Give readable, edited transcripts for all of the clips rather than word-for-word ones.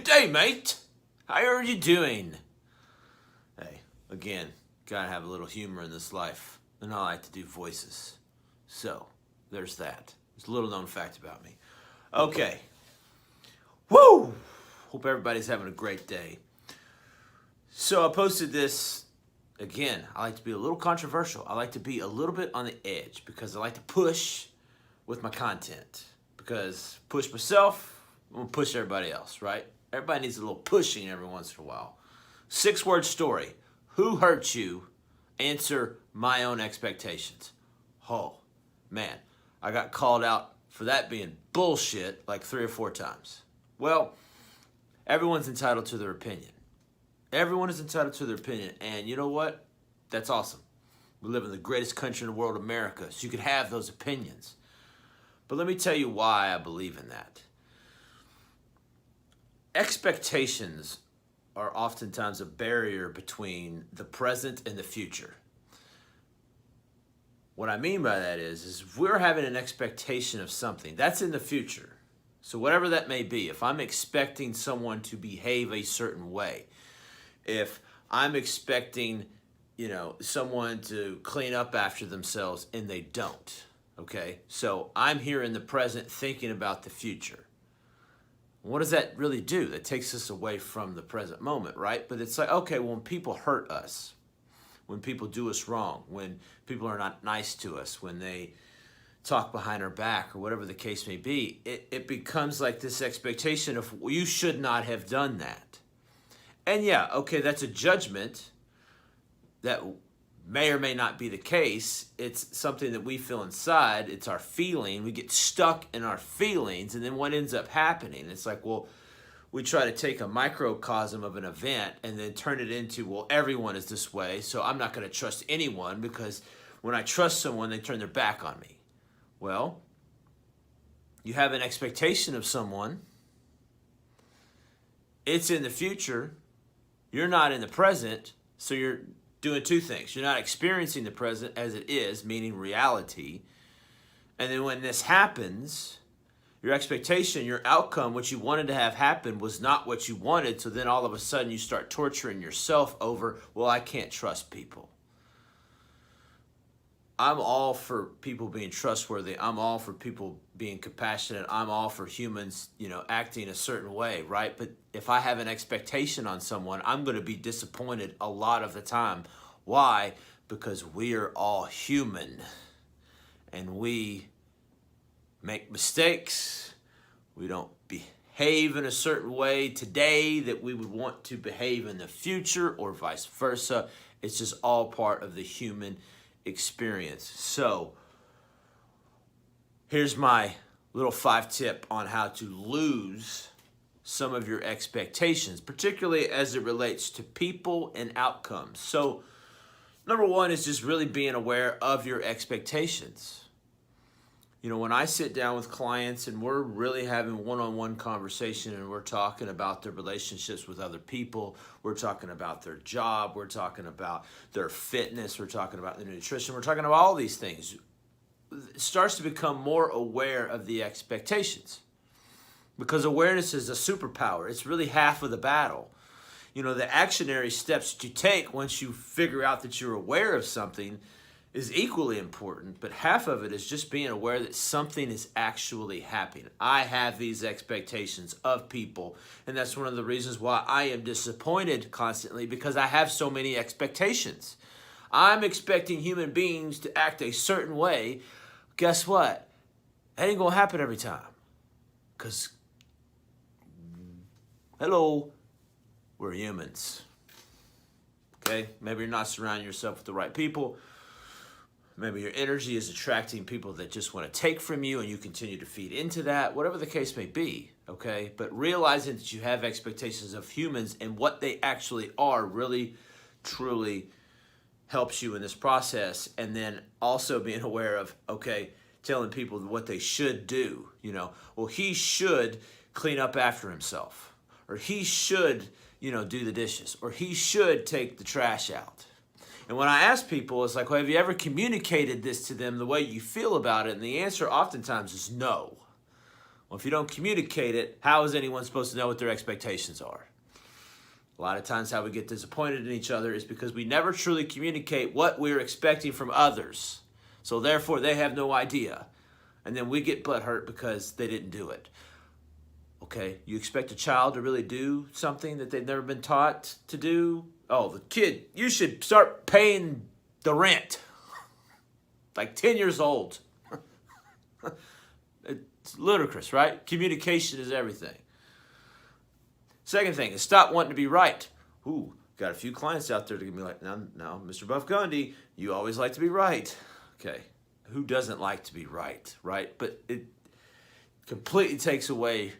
day, mate. How are you doing? Hey, again, gotta have a little humor in this life. And I like to do voices. So, there's that. It's a little known fact about me. Okay. Woo! Hope everybody's having a great day. So I posted this. Again, I like to be a little controversial. I like to be a little bit on the edge because I like to push with my content. Because push myself, I'm going to push everybody else, right? Everybody needs a little pushing every once in a while. 6-word story. Who hurt you? Answer my own expectations. Oh, man. I got called out for that being bullshit like 3 or 4 times. Well, everyone's entitled to their opinion. Everyone is entitled to their opinion. And you know what? That's awesome. We live in the greatest country in the world, America, so you can have those opinions. But let me tell you why I believe in that. Expectations are oftentimes a barrier between the present and the future. What I mean by that is if we're having an expectation of something, that's in the future. So whatever that may be, if I'm expecting someone to behave a certain way, if I'm expecting, someone to clean up after themselves and they don't, okay? So I'm here in the present thinking about the future. What does that really do? That takes us away from the present moment, right? But it's like, okay, when people hurt us, when people do us wrong, when people are not nice to us, when they talk behind our back or whatever the case may be, it becomes like this expectation of you should not have done that. And yeah, okay, that's a judgment that may or may not be the case. It's something that we feel inside. It's our feeling. We get stuck in our feelings, and then what ends up happening? It's like, well, we try to take a microcosm of an event and then turn it into, well, everyone is this way, so I'm not going to trust anyone because when I trust someone, they turn their back on me. Well, you have an expectation of someone. It's in the future. You're not in the present, so you're doing 2 things. You're not experiencing the present as it is, meaning reality. And then when this happens, your expectation, your outcome, what you wanted to have happen was not what you wanted. So then all of a sudden you start torturing yourself over, well, I can't trust people. I'm all for people being trustworthy. I'm all for people being compassionate. I'm all for humans, acting a certain way, right? But if I have an expectation on someone, I'm going to be disappointed a lot of the time. Why? Because we are all human and we make mistakes. We don't behave in a certain way today that we would want to behave in the future or vice versa. It's just all part of the human experience. So here's my little 5 tip on how to lose some of your expectations, particularly as it relates to people and outcomes. So number 1 is just really being aware of your expectations. When I sit down with clients and we're really having one-on-one conversation and we're talking about their relationships with other people, we're talking about their job, we're talking about their fitness, we're talking about their nutrition, we're talking about all these things. It starts to become more aware of the expectations because awareness is a superpower. It's really half of the battle. The actionary steps that you take once you figure out that you're aware of something is equally important, but half of it is just being aware that something is actually happening. I have these expectations of people, and that's one of the reasons why I am disappointed constantly because I have so many expectations. I'm expecting human beings to act a certain way. Guess what? That ain't gonna happen every time. Because, hello, we're humans. Okay? Maybe you're not surrounding yourself with the right people. Maybe your energy is attracting people that just want to take from you and you continue to feed into that, whatever the case may be, okay? But realizing that you have expectations of humans and what they actually are really, truly helps you in this process. And then also being aware of, okay, telling people what they should do. Well, he should clean up after himself, or he should, do the dishes, or he should take the trash out. And when I ask people, it's like, well, have you ever communicated this to them the way you feel about it? And the answer oftentimes is no. Well, if you don't communicate it, how is anyone supposed to know what their expectations are? A lot of times how we get disappointed in each other is because we never truly communicate what we're expecting from others. So therefore, they have no idea. And then we get butthurt because they didn't do it. Okay, you expect a child to really do something that they've never been taught to do? Oh, the kid, you should start paying the rent. Like 10 years old. It's ludicrous, right? Communication is everything. Second thing is stop wanting to be right. Ooh, got a few clients out there to be like, now, Mr. Buff Gundy, you always like to be right. Okay, who doesn't like to be right, right? But it completely takes away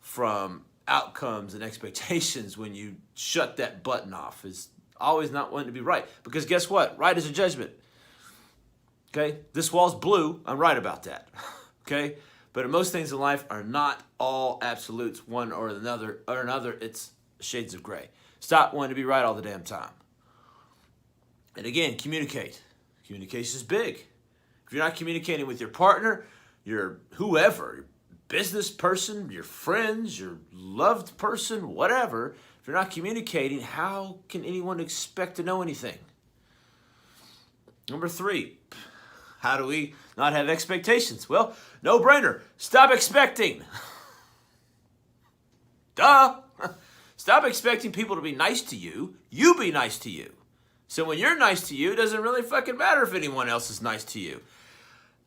from outcomes and expectations when you shut that button off. Is always not wanting to be right. Because guess what? Right is a judgment. Okay, this wall's blue. I'm right about that. Okay, but most things in life are not all absolutes, one or another. It's shades of gray. Stop wanting to be right all the damn time. And again, communicate. Communication is big. If you're not communicating with your partner, your whoever, your business person, your friends, your loved person, whatever, if you're not communicating, how can anyone expect to know anything? Number 3, how do we not have expectations? Well, no brainer. Stop expecting. Duh. Stop expecting people to be nice to you. You be nice to you. So when you're nice to you, it doesn't really fucking matter if anyone else is nice to you.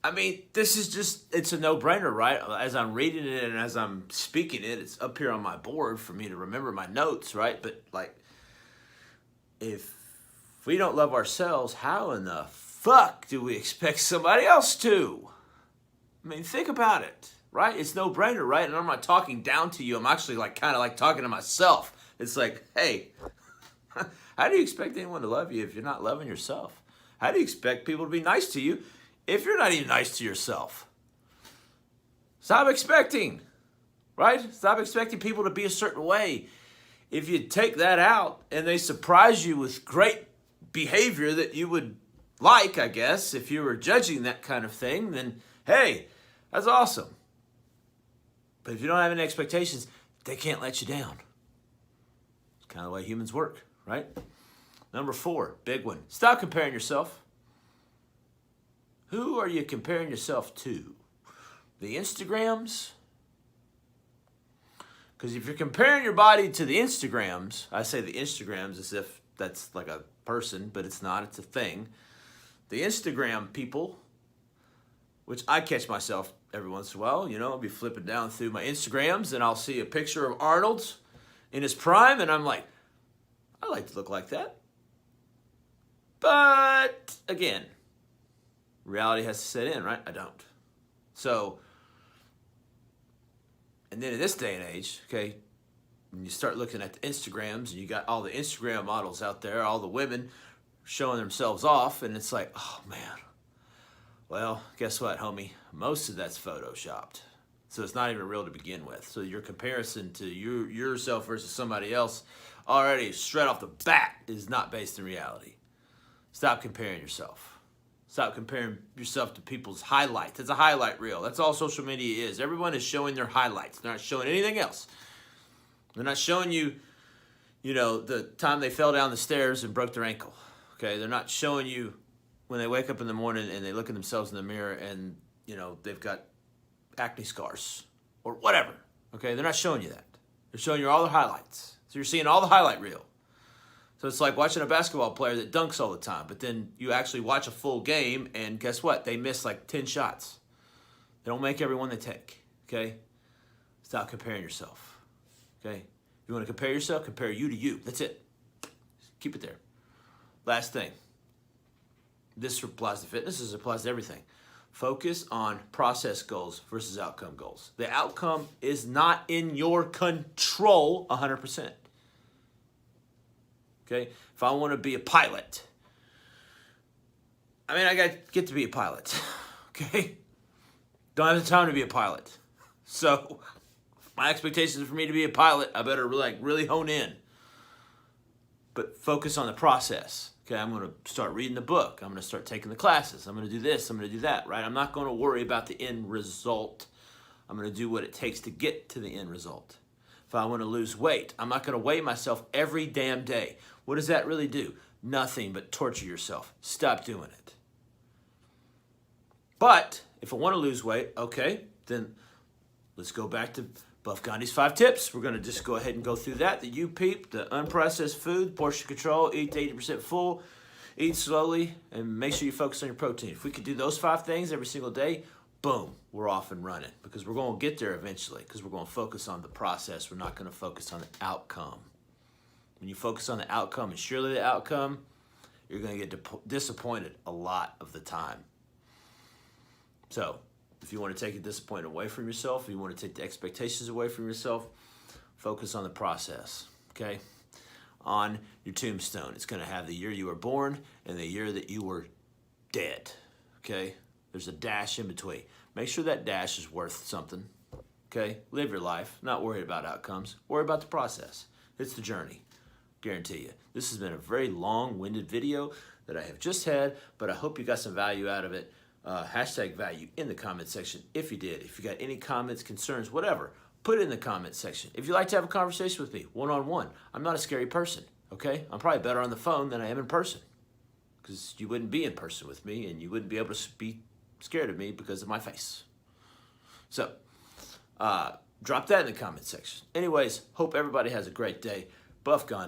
I mean, this is just, it's a no-brainer, right? As I'm reading it and as I'm speaking it, it's up here on my board for me to remember my notes, right? But like, if we don't love ourselves, how in the fuck do we expect somebody else to? I mean, think about it, right? It's no-brainer, right? And I'm not talking down to you. I'm actually like kind of like talking to myself. It's like, hey, how do you expect anyone to love you if you're not loving yourself? How do you expect people to be nice to you if you're not even nice to yourself? Stop expecting, right? Stop expecting people to be a certain way. If you take that out and they surprise you with great behavior that you would like, I guess, if you were judging that kind of thing, then hey, that's awesome. But if you don't have any expectations, they can't let you down. It's kind of the way humans work, right? Number 4, big one. Stop comparing yourself. Who are you comparing yourself to? The Instagrams? Because if you're comparing your body to the Instagrams, I say the Instagrams as if that's like a person, but it's not, it's a thing. The Instagram people, which I catch myself every once in a while, you know, I'll be flipping down through my Instagrams and I'll see a picture of Arnold in his prime and I'm like, I like to look like that. But again, reality has to set in, right? I don't. So, and then in this day and age, okay, when you start looking at the Instagrams and you got all the Instagram models out there, all the women showing themselves off, and it's like, oh man, well, guess what, homie? Most of that's photoshopped. So it's not even real to begin with. So your comparison to yourself versus somebody else already straight off the bat is not based in reality. Stop comparing yourself. Stop comparing yourself to people's highlights. It's a highlight reel. That's all social media is. Everyone is showing their highlights. They're not showing anything else. They're not showing you, you know, the time they fell down the stairs and broke their ankle. Okay, they're not showing you when they wake up in the morning and they look at themselves in the mirror and, you know, they've got acne scars or whatever. Okay, they're not showing you that. They're showing you all the highlights. So you're seeing all the highlight reel. So it's like watching a basketball player that dunks all the time, but then you actually watch a full game and guess what? They miss like 10 shots. They don't make every one they take, okay? Stop comparing yourself, okay? You want to compare yourself? Compare you to you. That's it. Keep it there. Last thing. This applies to fitness. This applies to everything. Focus on process goals versus outcome goals. The outcome is not in your control 100%. Okay? If I want to be a pilot, I mean, I got to get to be a pilot. Okay? Don't have the time to be a pilot. So, my expectations for me to be a pilot, I better really hone in. But focus on the process. Okay, I'm going to start reading the book. I'm going to start taking the classes. I'm going to do this. I'm going to do that, right? I'm not going to worry about the end result. I'm going to do what it takes to get to the end result. If I want to lose weight, I'm not going to weigh myself every damn day. What does that really do? Nothing but torture yourself. Stop doing it. But if I want to lose weight, okay, then let's go back to Buff Gandhi's 5 tips. We're going to just go ahead and go through that. The UPEEP, the unprocessed food, portion control, eat to 80% full, eat slowly, and make sure you focus on your protein. If we could do those 5 things every single day, boom, we're off and running, because we're going to get there eventually, because we're going to focus on the process. We're not going to focus on the outcome. When you focus on the outcome, and surely the outcome, you're going to get disappointed a lot of the time. So if you want to take a disappointment away from yourself, if you want to take the expectations away from yourself, focus on the process, okay? On your tombstone, it's going to have the year you were born and the year that you were dead, okay? There's a dash in between. Make sure that dash is worth something, okay? Live your life, not worry about outcomes. Worry about the process. It's the journey, guarantee you. This has been a very long-winded video that I have just had, but I hope you got some value out of it. Hashtag value in the comment section if you did. If you got any comments, concerns, whatever, put it in the comment section. If you'd like to have a conversation with me one-on-one, I'm not a scary person, okay? I'm probably better on the phone than I am in person, because you wouldn't be in person with me and you wouldn't be able to be scared of me because of my face. So drop that in the comment section. Anyways, hope everybody has a great day. Buff Gandhi.